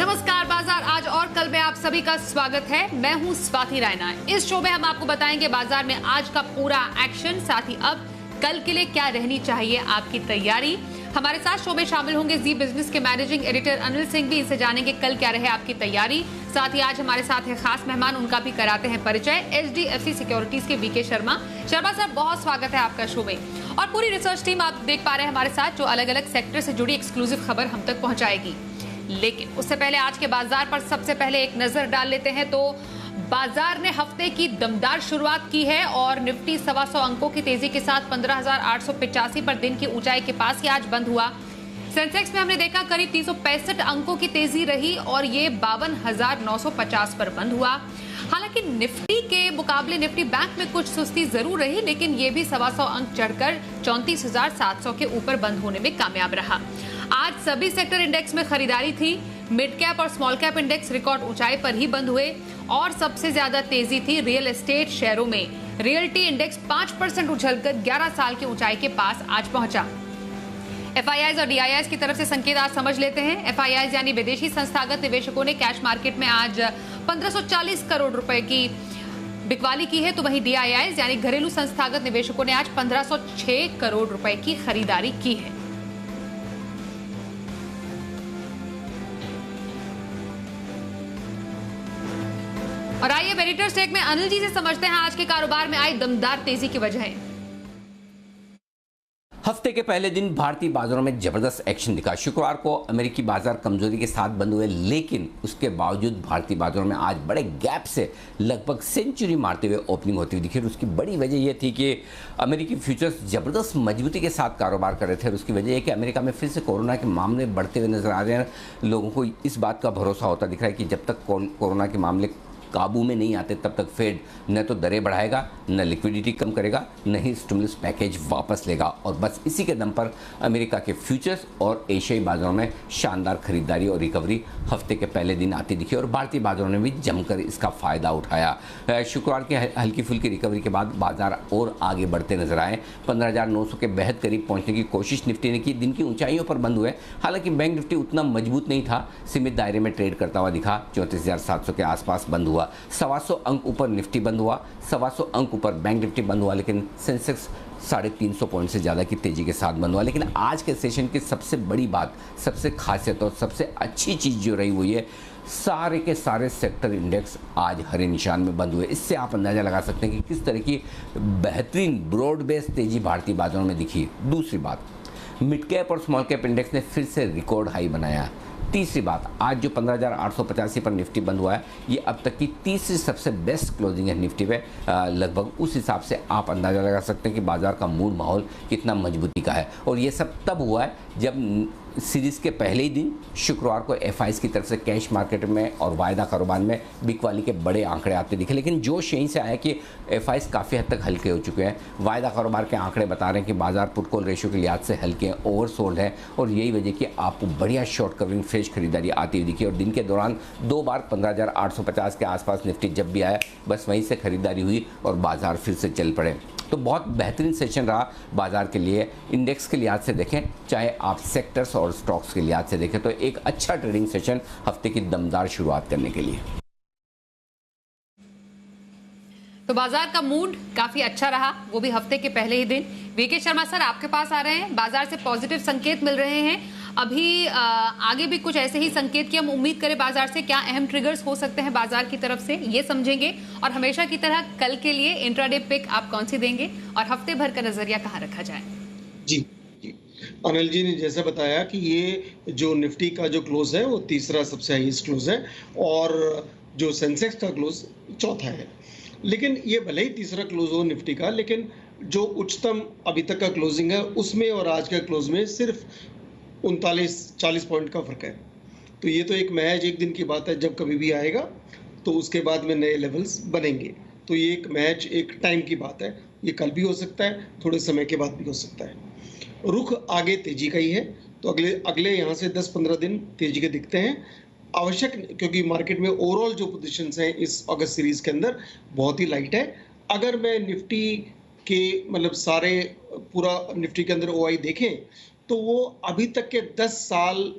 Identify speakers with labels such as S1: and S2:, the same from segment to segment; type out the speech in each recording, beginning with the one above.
S1: नमस्कार बाजार, आज और कल में आप सभी का स्वागत है। मैं हूं स्वाति रायना। इस शो में हम आपको बताएंगे बाजार में आज का पूरा एक्शन, साथ ही अब कल के लिए क्या रहनी चाहिए आपकी तैयारी। हमारे साथ शो में शामिल होंगे जी बिजनेस के मैनेजिंग एडिटर अनिल सिंह भी, इनसे जानेंगे कल क्या रहे आपकी तैयारी। साथ ही आज हमारे साथ है खास मेहमान, उनका भी कराते हैं परिचय, HDFC सिक्योरिटीज के वीके शर्मा। शर्मा सर, बहुत स्वागत है आपका शो में। और पूरी रिसर्च टीम आप देख पा रहे हैं हमारे साथ, जो अलग अलग सेक्टर से जुड़ी एक्सक्लूसिव खबर हम तक पहुंचाएगी। लेकिन उससे पहले आज के बाजार पर सबसे पहले एक नजर डाल लेते हैं। तो बाजार ने हफ्ते की दमदार शुरुआत की है और निफ्टी 125 अंकों की तेजी के साथ 15,885 पर दिन की ऊंचाई के पास ही आज बंद हुआ। सेंसेक्स में हमने देखा करीब 365 अंकों की तेजी रही और ये 52,950 पर बंद हुआ। हालांकि निफ्टी के मुकाबले निफ्टी बैंक में कुछ सुस्ती जरूर रही, लेकिन ये भी 125 अंक चढ़कर 34,700 के ऊपर बंद होने में कामयाब रहा। आज सभी सेक्टर इंडेक्स में खरीदारी थी। मिड कैप और स्मॉल कैप इंडेक्स रिकॉर्ड ऊंचाई पर ही बंद हुए और सबसे ज्यादा तेजी थी रियल एस्टेट शेयरों में। रियल्टी इंडेक्स 5% उछलकर 11 साल की ऊंचाई के पास आज पहुंचा। FIIs और DIIs की तरफ से संकेत आज समझ लेते हैं। FIIs यानी विदेशी संस्थागत निवेशकों ने कैश मार्केट में आज 1540 करोड़ रुपए की बिकवाली की है, तो वहीं DIIs यानी घरेलू संस्थागत निवेशकों ने आज 1506 करोड़ रुपए की खरीदारी की है। और आइए एडिटर स्टेक में अनिल जी से समझते हैं आज के कारोबार में आई दमदार तेजी की वजह।
S2: हफ्ते के पहले दिन भारतीय बाजारों में जबरदस्त एक्शन दिखा। शुक्रवार को अमेरिकी बाजार कमजोरी के साथ बंद हुए, लेकिन उसके बावजूद भारतीय बाजारों में आज बड़े गैप से लगभग सेंचुरी मारते हुए ओपनिंग होती हुई दिखी। और उसकी बड़ी वजह यह थी कि अमेरिकी फ्यूचर्स जबरदस्त मजबूती के साथ कारोबार कर रहे थे। और उसकी वजह यह कि अमेरिका में फिर से कोरोना के मामले बढ़ते हुए नजर आ रहे हैं। लोगों को इस बात का भरोसा होता दिख रहा है कि जब तक कोरोना के मामले काबू में नहीं आते तब तक फेड न तो दरें बढ़ाएगा, न लिक्विडिटी कम करेगा, न ही स्टिमुलस पैकेज वापस लेगा। और बस इसी के दम पर अमेरिका के फ्यूचर्स और एशियाई बाजारों में शानदार खरीदारी और रिकवरी हफ्ते के पहले दिन आती दिखी और भारतीय बाजारों ने भी जमकर इसका फायदा उठाया। शुक्रवार की हल्की फुल्की रिकवरी के बाद बाजार और आगे बढ़ते नजर आए। 15,900 के बेहद करीब पहुंचने की कोशिश निफ्टी ने की। दिन की ऊंचाइयों पर बंद हुए। हालांकि बैंक निफ्टी उतना मजबूत नहीं था, सीमित दायरे में ट्रेड करता हुआ दिखा। 34,700 के आसपास बंद हुआ। 125 अंक ऊपर निफ्टी बंद हुआ, 125 अंक ऊपर बैंक निफ्टी बंद हुआ, लेकिन सेंसेक्स 350 पॉइंट से ज़्यादा की तेजी के साथ बंद हुआ। लेकिन आज के सेशन की सबसे बड़ी बात, सबसे खासियत और सबसे अच्छी चीज़ जो रही हुई है, सारे के सारे सेक्टर इंडेक्स आज हरे निशान में बंद हुए। इससे आप अंदाज़ा लगा सकते हैं कि किस तरह की बेहतरीन ब्रॉड बेस्ड तेजी भारतीय बाजारों में दिखी। दूसरी बात, मिड कैप और स्मॉल कैप इंडेक्स ने फिर से रिकॉर्ड हाई बनाया। तीसरी बात, आज जो 15,885 पर निफ्टी बंद हुआ है, ये अब तक की तीसरी सबसे बेस्ट क्लोजिंग है निफ्टी पे। लगभग उस हिसाब से आप अंदाज़ा लगा सकते हैं कि बाजार का मूड माहौल कितना मजबूती का है। और ये सब तब हुआ है जब सीरीज़ के पहले ही दिन शुक्रवार को FIs की तरफ से कैश मार्केट में और वायदा कारोबार में बिकवाली के बड़े आंकड़े आते दिखे। लेकिन जोश यहीं से आया कि FIs काफ़ी हद तक हल्के हो चुके हैं। वायदा कारोबार के आंकड़े बता रहे हैं कि बाजार पुट कॉल रेशियो के लिहाज से हल्के हैं, ओवरसोल्ड है। और यही वजह कि आपको बढ़िया शॉर्ट कवरिंग फ्रेश खरीदारी आती हुई दिखी। और दिन के दौरान 2 बार 15,850 के आसपास निफ्टी जब भी आया, बस वहीं से खरीदारी हुई और बाजार फिर से चल पड़े। तो बहुत बेहतरीन सेशन रहा बाजार के लिए। इंडेक्स के लिहाज से देखें, चाहे आप सेक्टर्स और स्टॉक्स के लिहाज से देखें, तो एक अच्छा ट्रेडिंग सेशन हफ्ते की दमदार शुरुआत करने के लिए।
S1: तो बाजार का मूड काफी अच्छा रहा, वो भी हफ्ते के पहले ही दिन। वीके शर्मा सर, आपके पास आ रहे हैं। बाजार से पॉजिटिव संकेत मिल रहे हैं। अभी आगे भी कुछ ऐसे ही संकेत की हम उम्मीद करें बाजार से। क्या अहम ट्रिगर्स हो सकते हैं बाजार की तरफ से, ये समझेंगे। और हमेशा की तरह कल के लिए इंट्राडे पिक आप कौन सी देंगे और हफ्ते भर का नजरिया कहाँ रखा जाए?
S3: जी, अनिल जी ने जैसे बताया कि ये जो निफ्टी का जो क्लोज है वो तीसरा सबसे हाईएस्ट क्लोज है और जो सेंसेक्स का क्लोज चौथा है। लेकिन ये भले ही तीसरा क्लोज हो निफ्टी का, लेकिन जो उच्चतम अभी तक का क्लोजिंग है उसमें और आज का क्लोज में सिर्फ 39-40 पॉइंट का फर्क है। तो ये तो एक महज एक दिन की बात है, जब कभी भी आएगा तो उसके बाद में नए लेवल्स बनेंगे। तो ये एक महज एक टाइम की बात है। ये कल भी हो सकता है, थोड़े समय के बाद भी हो सकता है। रुख आगे तेजी का ही है, तो अगले यहाँ से 10-15 दिन तेजी के दिखते हैं। आवश्यक, क्योंकि मार्केट में ओवरऑल जो पोजीशंस हैं इस अगस्त सीरीज के अंदर बहुत ही लाइट है। अगर मैं निफ्टी के मतलब सारे पूरा निफ्टी के अंदर OI देखें तो वो अभी तक के 10 साल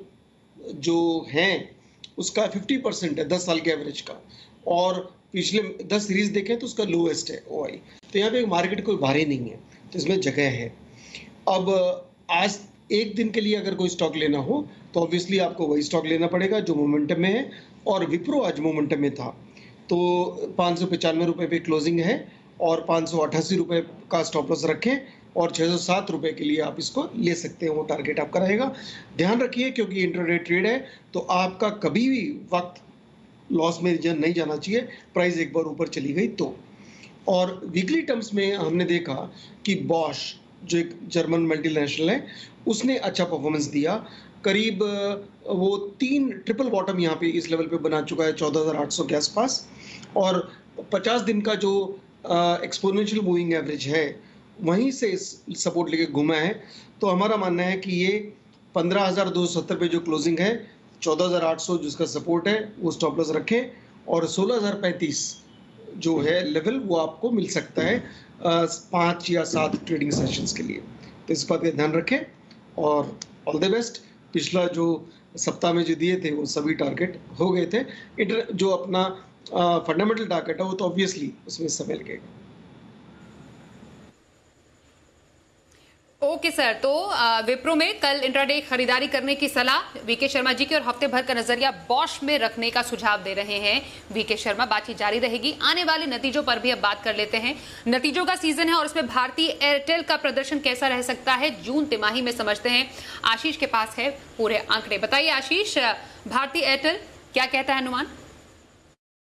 S3: जो हैं उसका 50% है 10 साल के एवरेज का, और पिछले 10 सीरीज देखें तो उसका लोएस्ट है OI। तो यहाँ पे मार्केट कोई भारी नहीं है, तो इसमें जगह है। अब आज एक दिन के लिए अगर कोई स्टॉक लेना हो तो ऑब्वियसली आपको वही स्टॉक लेना पड़ेगा जो मोमेंटम में है, और विप्रो आज मोमेंटम में था तो 595 रुपये पे क्लोजिंग है, और 588 रुपये का स्टॉप लॉस रखें, और 607 रुपये के लिए आप इसको ले सकते हैं, वो टारगेट आपका रहेगा। ध्यान रखिए क्योंकि इंट्राडे ट्रेड है तो आपका कभी भी वक्त लॉस में नहीं जाना चाहिए, प्राइस एक बार ऊपर चली गई तो। और वीकली टर्म्स में हमने देखा कि बॉश जो एक जर्मन मल्टीनेशनल है उसने अच्छा परफॉर्मेंस दिया, करीब वो 3 ट्रिपल बॉटम यहाँ पे इस लेवल पे बना चुका है 14,800 के आसपास, और 50 दिन का जो एक्सपोनेंशियल मूविंग एवरेज है वहीं से सपोर्ट लेके घूमा है। तो हमारा मानना है कि ये 15,270 पे जो क्लोजिंग है, 14,800 जिसका सपोर्ट है वो स्टॉप लॉस रखें, और 16,035 जो है लेवल वो आपको मिल सकता है 5 या 7 ट्रेडिंग सेशंस के लिए। तो इस बात का ध्यान रखें और ऑल द बेस्ट। पिछला जो सप्ताह में जो दिए थे वो सभी टारगेट हो गए थे। जो अपना फंडामेंटल टारगेट है वो तो ऑब्वियसली उसमें समय लगेगा।
S1: ओके सर, तो विप्रो में कल इंट्राडे खरीदारी करने की सलाह वीके शर्मा जी की, और हफ्ते भर का नजरिया बॉश में रखने का सुझाव दे रहे हैं वीके शर्मा। बातचीत जारी रहेगी। आने वाले नतीजों पर भी अब बात कर लेते हैं। नतीजों का सीजन है और उसमें भारतीय एयरटेल का प्रदर्शन कैसा रह सकता है जून तिमाही में, समझते हैं। आशीष के पास है पूरे आंकड़े। बताइए आशीष, भारतीय एयरटेल क्या कहता है अनुमान?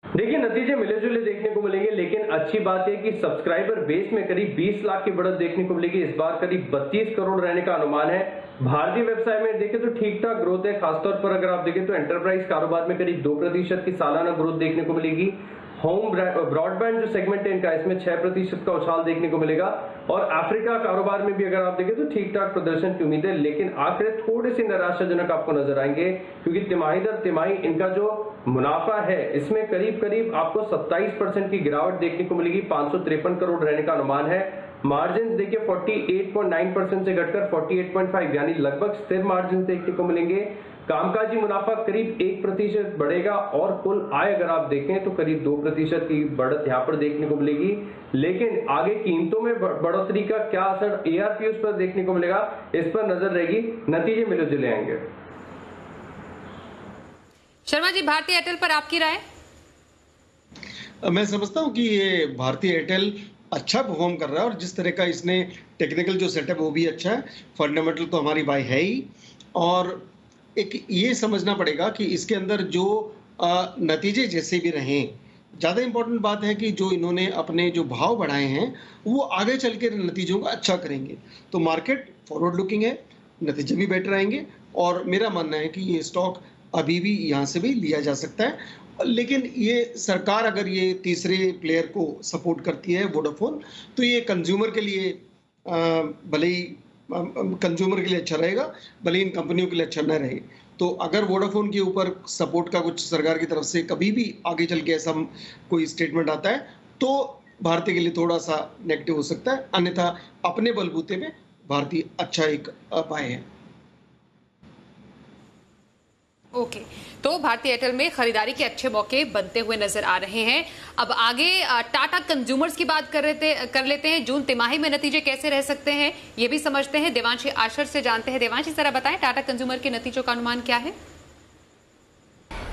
S4: देखिए, नतीजे मिले जुले देखने को मिलेंगे, लेकिन अच्छी बात है कि सब्सक्राइबर बेस में करीब 20 लाख की बढ़त देखने को मिलेगी। इस बार करीब 32 करोड़ रहने का अनुमान है। भारतीय व्यवसाय में देखें तो ठीक ठाक ग्रोथ है। खासतौर पर अगर आप देखें तो एंटरप्राइज कारोबार में करीब 2% की सालाना ग्रोथ देखने को मिलेगी। होम ब्रॉडबैंड जो सेगमेंट है इनका, इसमें 6% का उछाल देखने को मिलेगा, और अफ्रीका कारोबार में भी अगर आप देखें तो ठीक ठाक प्रदर्शन की उम्मीद है। लेकिन आंकड़े थोड़े से निराशाजनक आपको नजर आएंगे, क्योंकि तिमाही दर तिमाही इनका जो मुनाफा है इसमें करीब करीब आपको 27% की गिरावट देखने को मिलेगी। 553 करोड़ रहने का अनुमान है। मार्जिन देखिए 48.9% से घटकर 48.5 यानी लगभग स्थिर मार्जिन देखने को मिलेंगे। कामकाजी मुनाफा करीब 1% बढ़ेगा, और कुल आय अगर आप देखें तो करीब 2% की बढ़त यहाँ पर देखने को मिलेगी। लेकिन आगे कीमतों में बढ़ोतरी का क्या असर ARPUs पर देखने को मिलेगा, इस पर नजर रहेगी। नतीजे मिले जुले आएंगे।
S1: शर्मा जी, भारतीय एयरटेल पर आपकी राय?
S3: मैं समझता हूँ कि ये भारतीय एयरटेल अच्छा परफॉर्म कर रहा है, और जिस तरह का इसने टेक्निकल जो सेटअप वो भी अच्छा है। फंडामेंटल तो हमारी बाय है ही, और एक ये समझना पड़ेगा कि इसके अंदर जो नतीजे जैसे भी रहें, ज़्यादा इंपॉर्टेंट बात है कि जो इन्होंने अपने जो भाव बढ़ाए हैं वो आगे चल के नतीजों का अच्छा करेंगे। तो मार्केट फॉरवर्ड लुकिंग है, नतीजे भी बेटर आएंगे, और मेरा मानना है कि ये स्टॉक अभी भी यहाँ से भी लिया जा सकता है। लेकिन ये सरकार अगर ये तीसरे प्लेयर को सपोर्ट करती है, वोडाफोन, तो ये कंज्यूमर के लिए भले ही कंज्यूमर के लिए अच्छा रहेगा, भले इन कंपनियों के लिए अच्छा न रहे। तो अगर वोडाफोन के ऊपर सपोर्ट का कुछ सरकार की तरफ से कभी भी आगे चल के ऐसा कोई स्टेटमेंट आता है तो भारतीय के लिए थोड़ा सा नेगेटिव हो सकता है, अन्यथा अपने बलबूते पे भारतीय अच्छा एक बाय है।
S1: ओके, तो भारतीय एयरटेल में खरीदारी के अच्छे मौके बनते हुए नजर आ रहे हैं। अब आगे टाटा कंज्यूमर्स की बात कर लेते हैं। जून तिमाही में नतीजे कैसे रह सकते हैं ये भी समझते हैं। देवांशी आशर से जानते हैं। देवांशी, जरा बताएं टाटा कंज्यूमर के नतीजों का अनुमान क्या है?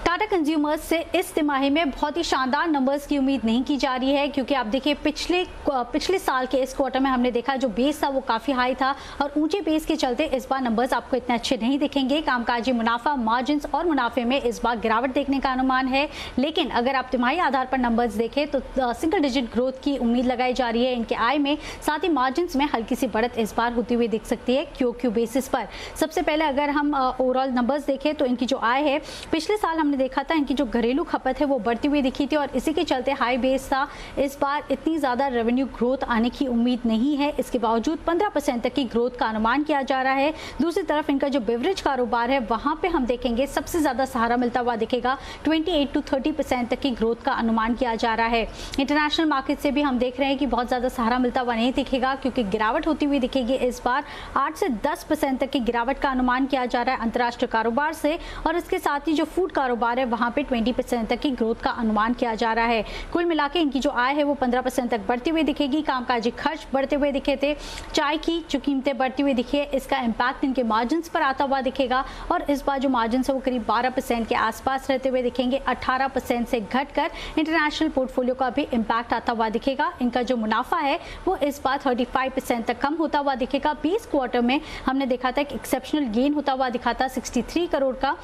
S5: टाटा कंज्यूमर्स से इस तिमाही में बहुत ही शानदार नंबर्स की उम्मीद नहीं की जा रही है, क्योंकि आप देखिए पिछले साल के इस क्वार्टर में हमने देखा जो बेस था वो काफ़ी हाई था, और ऊंचे बेस के चलते इस बार नंबर्स आपको इतने अच्छे नहीं दिखेंगे। कामकाजी मुनाफा, मार्जिन्स और मुनाफे में इस बार गिरावट देखने का अनुमान है। लेकिन अगर आप तिमाही आधार पर नंबर्स देखें तो सिंगल डिजिट ग्रोथ की उम्मीद लगाई जा रही है इनके आय में, साथ ही मार्जिन्स में हल्की सी बढ़त इस बार होती हुई दिख सकती है क्यू बेसिस पर। सबसे पहले अगर हम ओवरऑल नंबर्स देखें तो इनकी जो आय है, पिछले साल हमने देखा था इनकी जो घरेलू खपत है वो बढ़ती हुई दिखी थी, और इसी के चलते हाई बेस था। इस बार इतनी ज़्यादा रेवेन्यू ग्रोथ आने की उम्मीद नहीं है। इसके बावजूद 15% तक की ग्रोथ का अनुमान किया जा रहा है। दूसरी तरफ इनका जो बेवरेज कारोबार है वहाँ पे हम देखेंगे सबसे ज़्यादा सहारा मिलता हुआ दिखेगा। 28 to 30% तक की ग्रोथ का अनुमान किया जा रहा है। इंटरनेशनल मार्केट से भी हम देख रहे हैं कि बहुत ज़्यादा सहारा मिलता हुआ नहीं दिखेगा, क्योंकि गिरावट होती हुई दिखेगी। इस बार 8 से 10% तक की गिरावट का अनुमान किया जा रहा है अंतर्राष्ट्रीय कारोबार से, और इसके साथ ही जो फूड कारोबार बाजार है वहां पे 20% तक की ग्रोथ का अनुमान किया जा रहा है। कुल मिला के इनकी जो आय है वो 15% तक बढ़ती हुई दिखेगी। कामकाजी खर्च बढ़ते हुए दिखे थे, चाय की जो कीमतें बढ़ती हुई दिखी है इसका इम्पैक्ट इनके मार्जिन पर आता हुआ दिखेगा और इस बार जो मार्जिन है वो करीब 12% के आसपास रहते हुए दिखेंगे। 18% से घटकर इंटरनेशनल पोर्टफोलियो का भी इम्पैक्ट आता हुआ दिखेगा। इनका जो मुनाफा है वो इस बार 35% तक कम होता हुआ दिखेगा। 20 क्वार्टर में हमने देखा था कि एक्सेप्शनल गेन होता हुआ दिखा था 63 करोड़ का।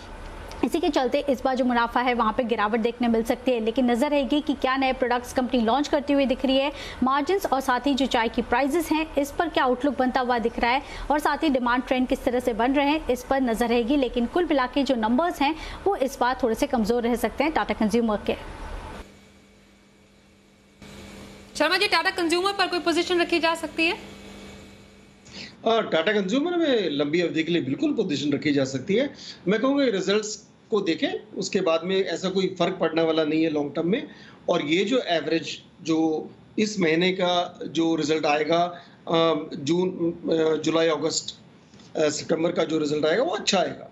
S5: इसी के चलते इस बार जो मुनाफा है वहां पे गिरावट देखने मिल सकती है, लेकिन नजर रहेगी कि क्या नए प्रोडक्ट्स कंपनी लॉन्च करती हुई दिख रही है, मार्जिन्स और साथ ही जो चाय की प्राइसेस हैं इस पर क्या आउटलुक बनता हुआ दिख रहा है और साथ ही डिमांड ट्रेंड किस तरह से बन रहे हैं इस पर नजर रहेगी। लेकिन कुल मिला के जो नंबर्स हैं वो इस बार थोड़े से कमजोर रह सकते हैं टाटा कंज्यूमर के।
S1: शर्मा जी, टाटा कंज्यूमर पर कोई पोजीशन रखी जा सकती है?
S3: टाटा कंज्यूमर में लंबी अवधि के लिए बिल्कुल पोजीशन रखी जा सकती है। मैं कहूँगा रिजल्ट्स को देखें, उसके बाद में ऐसा कोई फर्क पड़ने वाला नहीं है लॉन्ग टर्म में। और ये जो एवरेज जो इस महीने का जो रिजल्ट आएगा जून जुलाई अगस्त सितंबर का जो रिजल्ट आएगा वो अच्छा आएगा।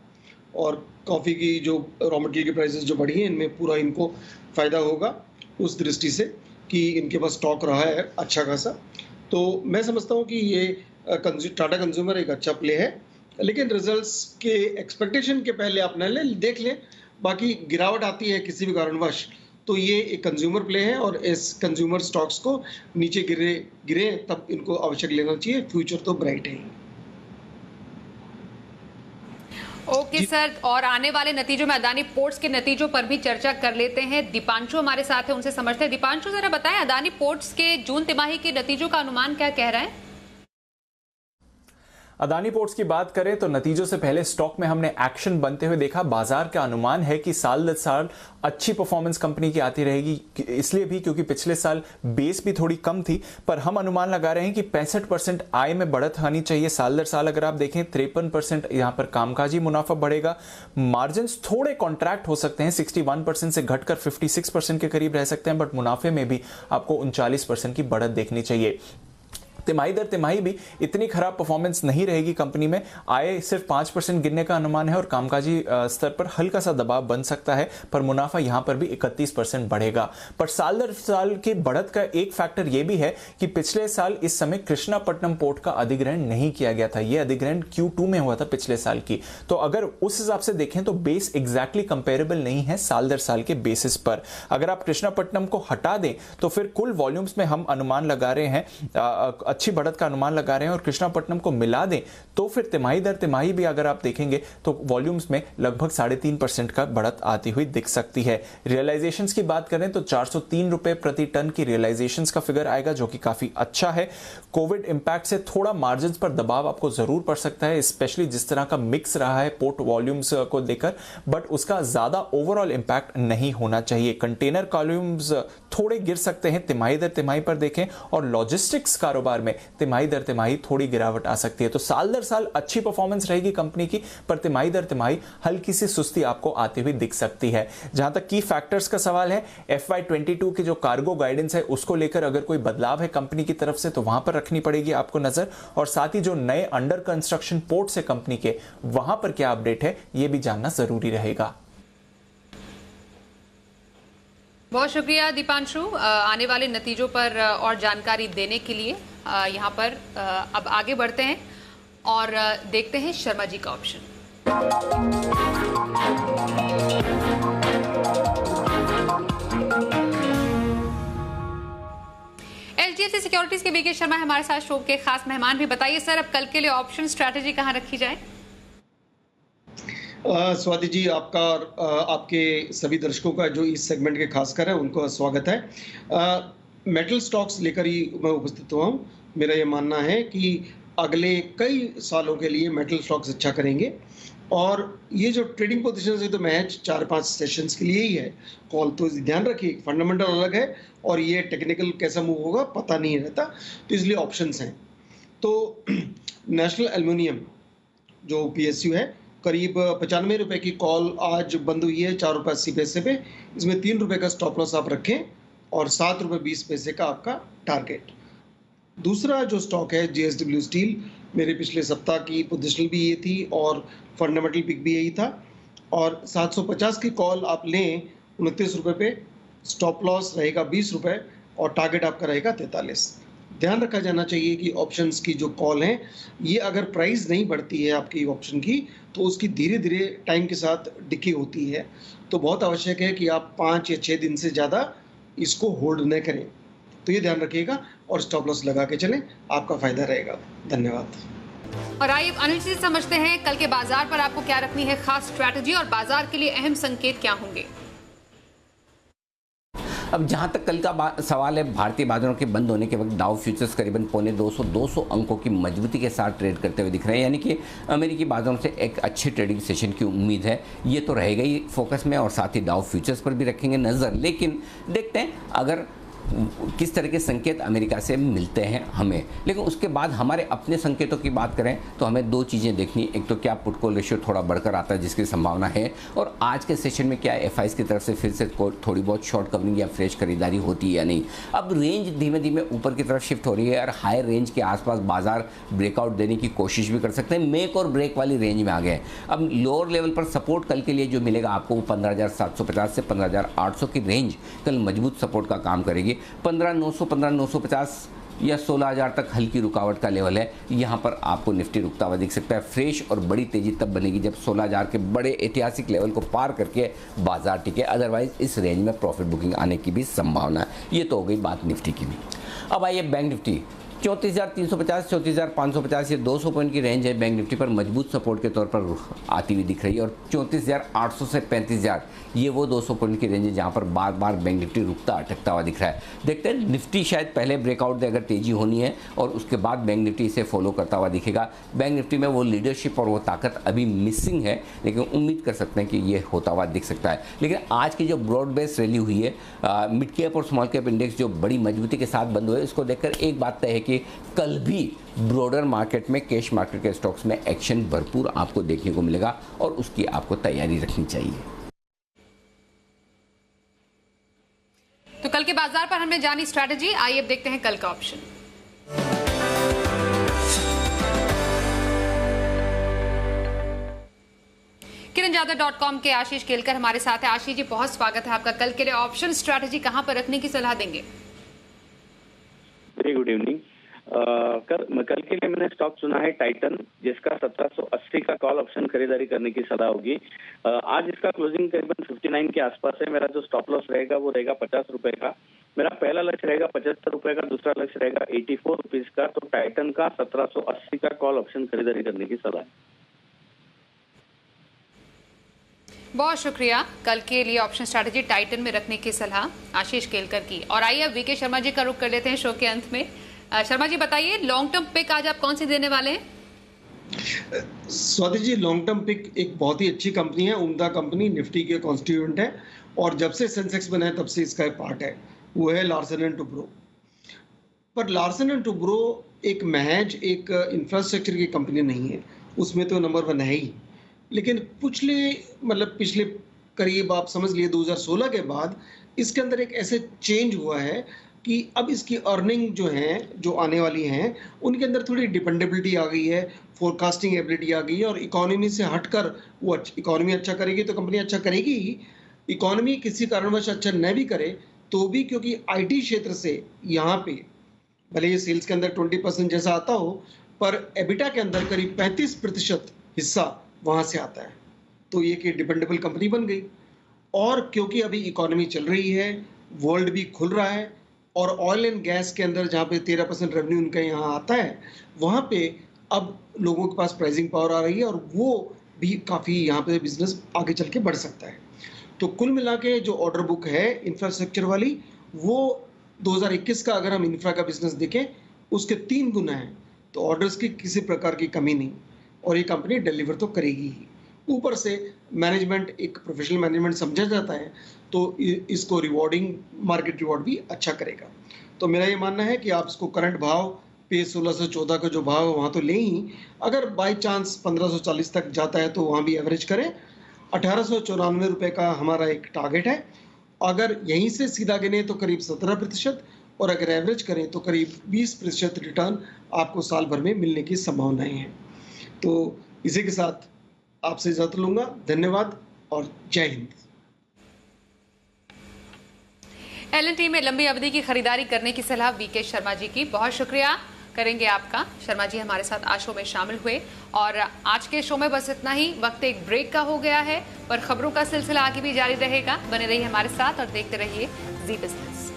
S3: और कॉफ़ी की जो रॉ मटेरियल की प्राइसेस जो बढ़ी हैं इनमें पूरा इनको फ़ायदा होगा उस दृष्टि से कि इनके पास स्टॉक रहा है अच्छा खासा। तो मैं समझता हूँ कि ये टाटा कंज्यूमर एक अच्छा प्ले है, लेकिन रिजल्ट्स के एक्सपेक्टेशन के पहले आप न देख लें। बाकी गिरावट आती है किसी भी कारणवश तो ये एक कंज्यूमर प्ले है और इस कंज्यूमर स्टॉक्स को नीचे गिरे तब इनको आवश्यक लेना चाहिए। फ्यूचर तो ब्राइट है।
S1: ओके सर, और आने वाले नतीजों में अदानी पोर्ट्स के नतीजों पर भी चर्चा कर लेते हैं। दीपांशु हमारे साथ है, उनसे समझते हैं। दीपांशु, जरा बताएं अदानी पोर्ट्स के जून तिमाही के नतीजों का अनुमान क्या कह रहा है?
S6: अदानी पोर्ट्स की बात करें तो नतीजों से पहले स्टॉक में हमने एक्शन बनते हुए देखा। बाजार का अनुमान है कि साल दर साल अच्छी परफॉर्मेंस कंपनी की आती रहेगी, इसलिए भी क्योंकि पिछले साल बेस भी थोड़ी कम थी, पर हम अनुमान लगा रहे हैं कि 65% आय में बढ़त आनी चाहिए साल दर साल। अगर आप देखें 53% यहां पर कामकाजी मुनाफा बढ़ेगा। मार्जिन थोड़े कॉन्ट्रैक्ट हो सकते हैं, 61% से घटकर 56% के करीब रह सकते हैं, बट मुनाफे में भी आपको 39% की बढ़त देखनी चाहिए। तिमाही दर तिमाही भी इतनी खराब परफॉर्मेंस नहीं रहेगी कंपनी में। आय सिर्फ 5% गिरने का अनुमान है और कामकाजी स्तर पर हल्का सा दबाव बन सकता है, पर मुनाफा यहां पर भी 31% बढ़ेगा। पर साल दर साल की बढ़त का एक फैक्टर यह भी है कि पिछले साल इस समय कृष्णापट्टनम पोर्ट का अधिग्रहण नहीं किया गया था। यह अधिग्रहण Q2 में हुआ था पिछले साल की, तो अगर उस हिसाब से देखें तो बेस एग्जैक्टली कंपेरेबल नहीं है साल दर साल के बेसिस पर। अगर आप कृष्णापट्टनम को हटा दें तो फिर कुल वॉल्यूम्स में हम अनुमान लगा रहे हैं, अच्छी बढ़त का अनुमान लगा रहे हैं, और कृष्णापट्टनम को मिला दें तो फिर तिमाही दर तिमाही भी अगर आप देखेंगे तो वॉल्यूम्स में लगभग 3.5% का बढ़त आती हुई दिख सकती है। रियलाइजेशंस की बात करें तो 403 रुपए प्रति टन की रियलाइजेशंस का फिगर आएगा, जो कि काफी अच्छा है। कोविड इंपैक्ट से थोड़ा मार्जिन पर दबाव आपको जरूर पड़ सकता है, स्पेशली जिस तरह का मिक्स रहा है पोर्ट वॉल्यूम्स को देखकर, बट उसका ज्यादा ओवरऑल इंपैक्ट नहीं होना चाहिए। कंटेनर कॉल्यूम्स थोड़े गिर सकते हैं तिमाही दर तिमाही पर देखें, और लॉजिस्टिक्स कारोबार में तिमाही दर तिमाही थोड़ी गिरावट आ सकती है। तो साल दर साल अच्छी परफॉर्मेंस रहेगी कंपनी की, पर तिमाही दर तिमाही हल्की सी सुस्ती आपको आती हुई दिख सकती है। जहां तक की फैक्टर्स का सवाल है, FY22 की जो कार्गो गाइडेंस है उसको लेकर अगर कोई बदलाव है कंपनी की तरफ से तो वहां पर रखनी पड़ेगी आपको नजर, और साथ ही जो नए अंडर कंस्ट्रक्शन पोर्ट्स है कंपनी के, वहां पर क्या अपडेट है यह भी जानना जरूरी रहेगा।
S1: बहुत शुक्रिया दीपांशु, आने वाले नतीजों पर और जानकारी देने के लिए। यहाँ पर अब आगे बढ़ते हैं और देखते हैं शर्मा जी का ऑप्शन। HDFC सिक्योरिटीज के बीके शर्मा हमारे साथ शो के खास मेहमान भी। बताइए सर, अब कल के लिए ऑप्शन स्ट्रैटेजी कहाँ रखी जाए?
S3: स्वाति जी, आपका और आपके सभी दर्शकों का जो इस सेगमेंट के खासकर है उनको स्वागत है। मेटल स्टॉक्स लेकर ही मैं उपस्थित हुआ हूँ। मेरा ये मानना है कि अगले कई सालों के लिए मेटल स्टॉक्स अच्छा करेंगे, और ये जो ट्रेडिंग पोजीशन है तो मैच 4-5 सेशंस के लिए ही है। कॉल तो ध्यान रखिए, फंडामेंटल अलग है और ये टेक्निकल कैसा मूव होगा पता नहीं रहता, तो इसलिए ऑप्शंस हैं। तो नेशनल एल्युमिनियम जो PSU है, करीब 95 रुपए की कॉल आज बंद हुई है 4 रुपये 80 पैसे पे। इसमें 3 रुपए का स्टॉप लॉस आप रखें और 7 रुपये 20 पैसे का आपका टारगेट। दूसरा जो स्टॉक है JSW स्टील, मेरे पिछले सप्ताह की पोजिशनल भी ये थी और फंडामेंटल पिक भी यही था। और 750 की कॉल आप लें 29 रुपये पे, स्टॉप लॉस रहेगा 20 रुपये और टारगेट आपका रहेगा 43। ध्यान रखा जाना चाहिए कि ऑप्शंस की जो कॉल है, ये अगर प्राइस नहीं बढ़ती है आपकी ऑप्शन की, तो उसकी धीरे धीरे टाइम के साथ डिके होती है। तो बहुत आवश्यक है कि आप 5 या 6 दिन से ज़्यादा इसको होल्ड न करें। तो ये ध्यान रखिएगा और स्टॉप लॉस लगा के चलें, आपका फायदा रहेगा। धन्यवाद।
S1: और आइए अनिल जी से समझते हैं कल के बाजार पर आपको क्या रखनी है खास स्ट्रैटेजी और बाजार के लिए अहम संकेत क्या होंगे।
S2: अब जहां तक कल का सवाल है, भारतीय बाजारों के बंद होने के वक्त डाउ फ्यूचर्स करीबन पौने 200 अंकों की मजबूती के साथ ट्रेड करते हुए दिख रहे हैं, यानी कि अमेरिकी बाजारों से एक अच्छे ट्रेडिंग सेशन की उम्मीद है। ये तो रहेगा ही फोकस में, और साथ ही डाउ फ्यूचर्स पर भी रखेंगे नज़र। लेकिन देखते हैं अगर किस तरह के संकेत अमेरिका से मिलते हैं हमें। लेकिन उसके बाद हमारे अपने संकेतों की बात करें तो हमें दो चीज़ें देखनी। एक तो क्या पुट कॉल रेशियो थोड़ा बढ़कर आता है जिसकी संभावना है, और आज के सेशन में क्या एफआईज की तरफ से फिर से थोड़ी बहुत शॉर्ट कवरिंग या फ्रेश खरीदारी होती है या नहीं। अब रेंज धीमे धीमे ऊपर की तरफ शिफ्ट हो रही है और हायर रेंज के आसपास बाजार ब्रेकआउट देने की कोशिश भी कर सकते हैं। मेक और ब्रेक वाली रेंज में आ गए। अब लोअर लेवल पर सपोर्ट कल के लिए जो मिलेगा आपको वो 15,750 से 15,800 की रेंज कल मजबूत सपोर्ट का काम करेगी। 15,900, 15,950 या 16,000 तक हल्की रुकावट का लेवल है। यहाँ पर आपको निफ्टी रुकता हुआ दिख सकता है। फ्रेश और बड़ी तेजी तब बनेगी जब 16,000 के बड़े ऐतिहासिक लेवल को पार करके बाजार टिके। अदरवाइज इस रेंज में प्रॉफिट बुकिंग आने की भी संभावना है। ये तो हो गई बात निफ्टी की भी। अब आइए बैंक निफ्टी 34,350, 34,550 ये 200 पॉइंट की रेंज है बैंक निफ्टी पर, मजबूत सपोर्ट के तौर पर आती हुई दिख रही है। और 34,800 से 35,000 ये वो 200 पॉइंट की रेंज है जहां पर बार बार बैंक निफ्टी रुकता अटकता हुआ दिख रहा है। देखते हैं निफ्टी शायद पहले ब्रेकआउट दे अगर तेजी होनी है, और उसके बाद बैंक निफ्टी इसे फॉलो करता हुआ दिखेगा। बैंक निफ्टी में वो लीडरशिप और वो ताकत अभी मिसिंग है, लेकिन उम्मीद कर सकते हैं कि ये होता हुआ दिख सकता है। लेकिन आज की जो ब्रॉड बेस रैली हुई है, मिड कैप और स्मॉल कैप इंडेक्स जो बड़ी मजबूती के साथ बंद हुए, इसको देखकर एक बात तय है कि कल भी ब्रॉडर मार्केट में, कैश मार्केट के स्टॉक्स में एक्शन भरपूर आपको देखने को मिलेगा और उसकी आपको तैयारी रखनी चाहिए।
S1: तो कल के बाजार पर हमने जानी स्ट्रैटेजी, आइए अब देखते हैं कल का ऑप्शन। किरणजादव.com के आशीष केलकर हमारे साथ है। आशीष जी, बहुत स्वागत है आपका। कल के लिए ऑप्शन स्ट्रैटेजी कहां पर रखने की सलाह देंगे?
S7: Very good evening. कल के लिए मैंने स्टॉक चुना है टाइटन, जिसका 1780 का कॉल ऑप्शन खरीदारी करने की सलाह होगी। आज इसका क्लोजिंग करीबन 59 के आसपास है। मेरा जो स्टॉप लॉस रहेगा वो रहेगा 50 रुपए का। मेरा पहला लक्ष्य रहेगा 75 रुपए का, दूसरा लक्ष्य रहेगा 84 रुपीज का। तो टाइटन का 1780 का कॉल ऑप्शन खरीदारी करने की सलाह है।
S1: बहुत शुक्रिया। कल के लिए ऑप्शन स्ट्रैटेजी टाइटन में रखने की सलाह आशीष केलकर की। और आइए अब वीके शर्मा जी का रुख कर लेते हैं शो के अंत में। शर्मा जी बताइए, लॉन्ग टर्म पिक आज आप कौन सी देने वाले हैं?
S3: Swati ji, long term pick एक बहुत ही अच्छी कंपनी है, उम्दा कंपनी, निफ्टी के कॉन्स्टिट्यूएंट है, और जब से सेंसेक्स बना है तब से इसका पार्ट है, वो है लार्सन एंड टुब्रो। पर लार्सन एंड टुब्रो एक महज एक इंफ्रास्ट्रक्चर की कंपनी नहीं है, उसमें तो नंबर 1 है ही। लेकिन पिछले करीब आप समझ लिए 2016 के बाद इसके अंदर एक ऐसे चेंज हुआ है कि अब इसकी अर्निंग जो आने वाली हैं, उनके अंदर थोड़ी डिपेंडेबिलिटी आ गई है, फोरकास्टिंग एबिलिटी आ गई है, और इकोनॉमी से हटकर वो इकोनॉमी अच्छा करेगी तो कंपनी अच्छा करेगी ही। इकोनॉमी किसी कारणवश अच्छा न भी करे तो भी, क्योंकि आईटी क्षेत्र से यहाँ पे भले ये सेल्स के अंदर 20% जैसा आता हो, पर एबिटा के अंदर करीब 35% हिस्सा वहाँ से आता है। तो ये कि डिपेंडेबल कंपनी बन गई। और क्योंकि अभी इकोनॉमी चल रही है, वर्ल्ड भी खुल रहा है, और ऑयल एंड गैस के अंदर जहाँ पे 13% रेवेन्यू उनका यहाँ आता है, वहाँ पे अब लोगों के पास प्राइसिंग पावर आ रही है, और वो भी काफ़ी यहाँ पे बिजनेस आगे चल के बढ़ सकता है। तो कुल मिला के जो ऑर्डर बुक है इंफ्रास्ट्रक्चर वाली, वो 2021 का अगर हम इंफ्रा का बिजनेस देखें उसके 3 गुना है। तो ऑर्डर्स की किसी प्रकार की कमी नहीं, और ये कंपनी डिलीवर तो करेगी ही। ऊपर से मैनेजमेंट एक प्रोफेशनल मैनेजमेंट समझा जाता है, तो इसको रिवॉर्डिंग, मार्केट रिवॉर्ड भी अच्छा करेगा। तो मेरा ये मानना है कि आप इसको करंट भाव पे 1614 का जो भाव है वहाँ तो लें ही, अगर बाई चांस 1540 तक जाता है तो वहाँ भी एवरेज करें। 1894 रुपये का हमारा एक टारगेट है। अगर यहीं से सीधा गिने तो करीब 17%, और अगर एवरेज करें तो करीब 20% रिटर्न आपको साल भर में मिलने की संभावनाएं हैं। तो इसी के साथ आपसे इजाजत लूंगा। धन्यवाद, और जय हिंद।
S1: L&T में लंबी अवधि की खरीदारी करने की सलाह वीके शर्मा जी की, बहुत शुक्रिया करेंगे आपका। शर्मा जी हमारे साथ आज शो में शामिल हुए और आज के शो में बस इतना ही, वक्त एक ब्रेक का हो गया है, पर खबरों का सिलसिला आगे भी जारी रहेगा। बने रहिए हमारे साथ और देखते रहिए जी बिजनेस।